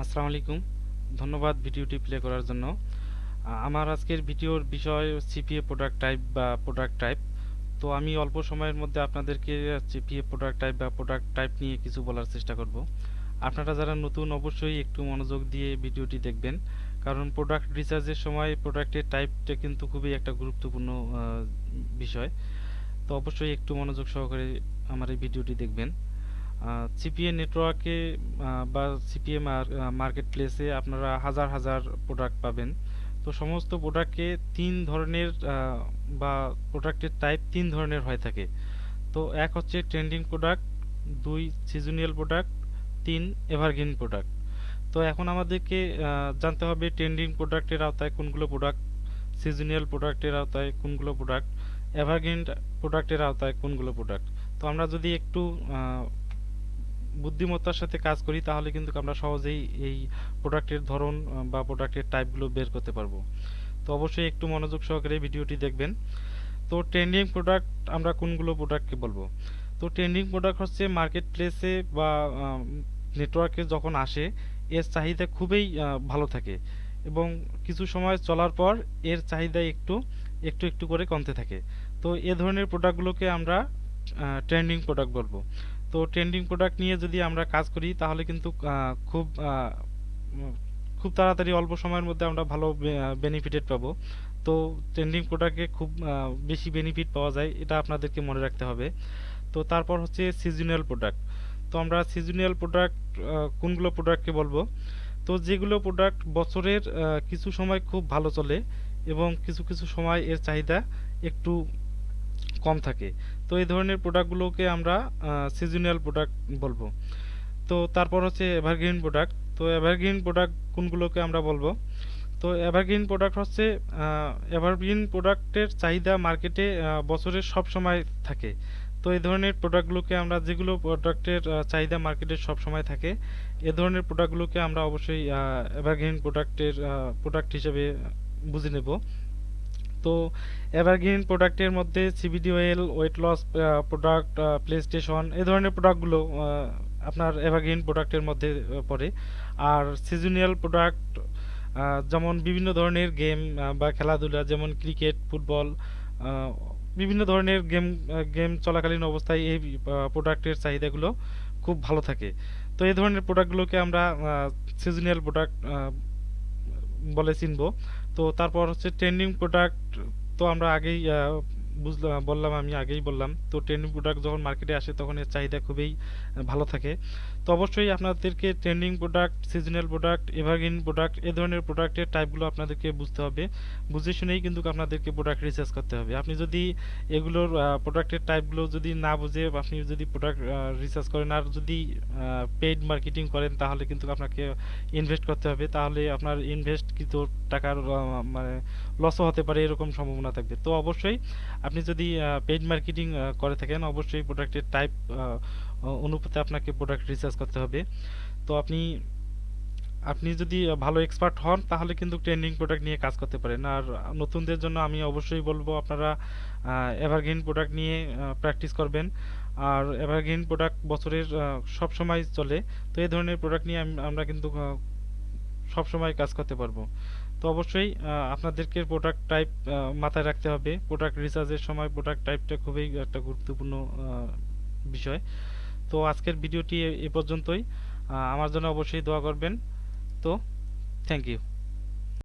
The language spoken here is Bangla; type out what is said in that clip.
আসসালামু আলাইকুম। ধন্যবাদ ভিডিওটি প্লে করার জন্য। আমার আজকের ভিডিওর বিষয় সিপিএ প্রোডাক্ট টাইপ বা প্রোডাক্ট টাইপ। তো আমি অল্প সময়ের মধ্যে আপনাদেরকে সিপিএ প্রোডাক্ট টাইপ বা প্রোডাক্ট টাইপ নিয়ে কিছু বলার চেষ্টা করব। আপনারা যারা নতুন অবশ্যই একটু মনোযোগ দিয়ে ভিডিওটি দেখবেন, কারণ প্রোডাক্ট রিসার্চের সময় প্রোডাক্টের টাইপটা কিন্তু খুবই একটা গুরুত্বপূর্ণ বিষয়। তো অবশ্যই একটু মনোযোগ সহকারে আমার এই ভিডিওটি দেখবেন। সিপিএ নেটওয়ার্কে বা সিপিএ মার্কেট প্লেসে আপনারা হাজার হাজার প্রোডাক্ট পাবেন। তো সমস্ত প্রোডাক্টকে তিন ধরনের বা প্রোডাক্টের টাইপ তিন ধরনের হয়ে থাকে। তো এক হচ্ছে ট্রেন্ডিং প্রোডাক্ট, দুই সিজনাল প্রোডাক্ট, তিন এভারগ্রিন প্রোডাক্ট। তো এখন আমাদেরকে জানতে হবে ট্রেন্ডিং প্রোডাক্টের আওতায় কোনগুলো প্রোডাক্ট, সিজনাল প্রোডাক্টের আওতায় কোনগুলো প্রোডাক্ট, এভারগ্রিন প্রোডাক্টের আওতায় কোনগুলো প্রোডাক্ট। তো আমরা যদি একটু বুদ্ধিমত্তার সাথে কাজ করি তাহলে কিন্তু আমরা সহজেই এই প্রোডাক্টের ধরন বা প্রোডাক্টের টাইপগুলো বের করতে পারবো। তো অবশ্যই একটু মনোযোগ সহকারে ভিডিওটি দেখবেন। তো ট্রেন্ডিং প্রোডাক্ট আমরা কোনগুলো প্রোডাক্টকে বলবো? তো ট্রেন্ডিং প্রোডাক্ট হচ্ছে মার্কেট প্লেসে বা নেটওয়ার্কে যখন আসে এর চাহিদা খুবই ভালো থাকে এবং কিছু সময় চলার পর এর চাহিদা একটু একটু একটু করে কমতে থাকে। তো এ ধরনের প্রোডাক্টগুলোকে আমরা ট্রেন্ডিং প্রোডাক্ট বলবো। তো ট্রেন্ডিং প্রোডাক্ট নিয়ে যদি আমরা কাজ করি তাহলে কিন্তু উম, খুব তাড়াতাড়ি অল্প সময়ের মধ্যে আমরা ভালো বেনিফিটেড পাবো। তো ট্রেন্ডিং প্রোডাক্টে খুব বেশি বেনিফিট পাওয়া যায়, এটা আপনাদেরকে মনে রাখতে হবে। তো তারপর হচ্ছে সিজনাল প্রোডাক্ট। তো আমরা সিজনাল প্রোডাক্ট কোনগুলো প্রোডাক্টকে বলবো? তো যেগুলো প্রোডাক্ট বছরের কিছু সময় খুব ভালো চলে এবং কিছু কিছু সময় এর চাহিদা একটু কম থাকে। তো এই ধরনের প্রোডাক্টগুলোকে আমরা সিজনাল প্রোডাক্ট বলবো। তো তারপর হচ্ছে এভারগ্রিন প্রোডাক্ট। তো এভারগ্রিন প্রোডাক্ট কোনগুলোকে আমরা বলবো? তো এভারগ্রিন প্রোডাক্ট হচ্ছে এভারগ্রিন প্রোডাক্টের চাহিদা মার্কেটে বছরের সব সময় থাকে। তো এই ধরনের প্রোডাক্টগুলোকে আমরা, যেগুলো প্রোডাক্টের চাহিদা মার্কেটে সব সময় থাকে, এ ধরনের প্রোডাক্টগুলোকে আমরা অবশ্যই এভারগ্রিন প্রোডাক্ট হিসেবে বুঝে নেব। তো এভারগ্রিন প্রোডাক্টের মধ্যে CBD oil, weight loss product, PlayStation এই ধরনের প্রোডাক্টগুলো আপনার এভারগ্রিন প্রোডাক্টের মধ্যে পড়ে। আর সিজনাল প্রোডাক্ট যেমন বিভিন্ন ধরনের গেম বা খেলাধুলা, যেমন ক্রিকেট, ফুটবল, বিভিন্ন ধরনের গেম চলাকালীন অবস্থায় এই প্রোডাক্টের চাহিদাগুলো খুব ভালো থাকে। তো এই ধরনের প্রোডাক্টগুলোকে আমরা সিজনাল প্রোডাক্ট বলে চিনবো। তো তারপর হচ্ছে ট্রেন্ডিং প্রোডাক্ট। তো আমরা আগেই বললাম, আমি আগেই বললাম, তো ট্রেন্ডিং প্রোডাক্ট যখন মার্কেটে আসে তখন এর চাহিদা খুবই ভালো থাকে। তো অবশ্যই আপনাদেরকে trending product, seasonal product, evergreen product এ ধরনের প্রোডাক্টের টাইপগুলো আপনাদেরকে বুঝতে হবে। বুঝে শুনেই কিন্তু আপনাদেরকে প্রোডাক্ট রিসার্চ করতে হবে। আপনি যদি এগুলোর প্রোডাক্টের টাইপগুলো যদি না বুঝে আপনি যদি প্রোডাক্ট রিসার্চ করেন আর যদি পেইড মার্কেটিং করেন তাহলে কিন্তু আপনাকে ইনভেস্ট করতে হবে, তাহলে আপনার ইনভেস্ট কিন্তু টাকার মানে লসও হতে পারে, এরকম সম্ভাবনা থাকবে। তো অবশ্যই আপনি যদি পেইড মার্কেটিং করে থাকেন অবশ্যই প্রোডাক্টের টাইপ অনুপাতে আপনাকে প্রোডাক্ট রিসার্চ করতে হবে। তো আপনি আপনি যদি ভালো এক্সপার্ট হন তাহলে কিন্তু ট্রেন্ডিং প্রোডাক্ট নিয়ে কাজ করতে পারেন। আর নতুনদের জন্য আমি অবশ্যই বলবো আপনারা এভারগ্রিন প্রোডাক্ট নিয়ে প্র্যাকটিস করবেন। আর এভারগ্রিন প্রোডাক্ট বছরের সব সময় চলে। তো এই ধরনের প্রোডাক্ট নিয়ে আমরা কিন্তু সব সময় কাজ করতে পারবো। তো অবশ্যই আপনাদেরকে প্রোডাক্ট টাইপ মাথায় রাখতে হবে। প্রোডাক্ট রিসার্চের সময় প্রোডাক্ট টাইপটা খুবই একটা গুরুত্বপূর্ণ বিষয়। তো আজকের ভিডিওটি এ পর্যন্তই। আমার জন্য অবশ্যই দোয়া করবেন। তো থ্যাংক ইউ।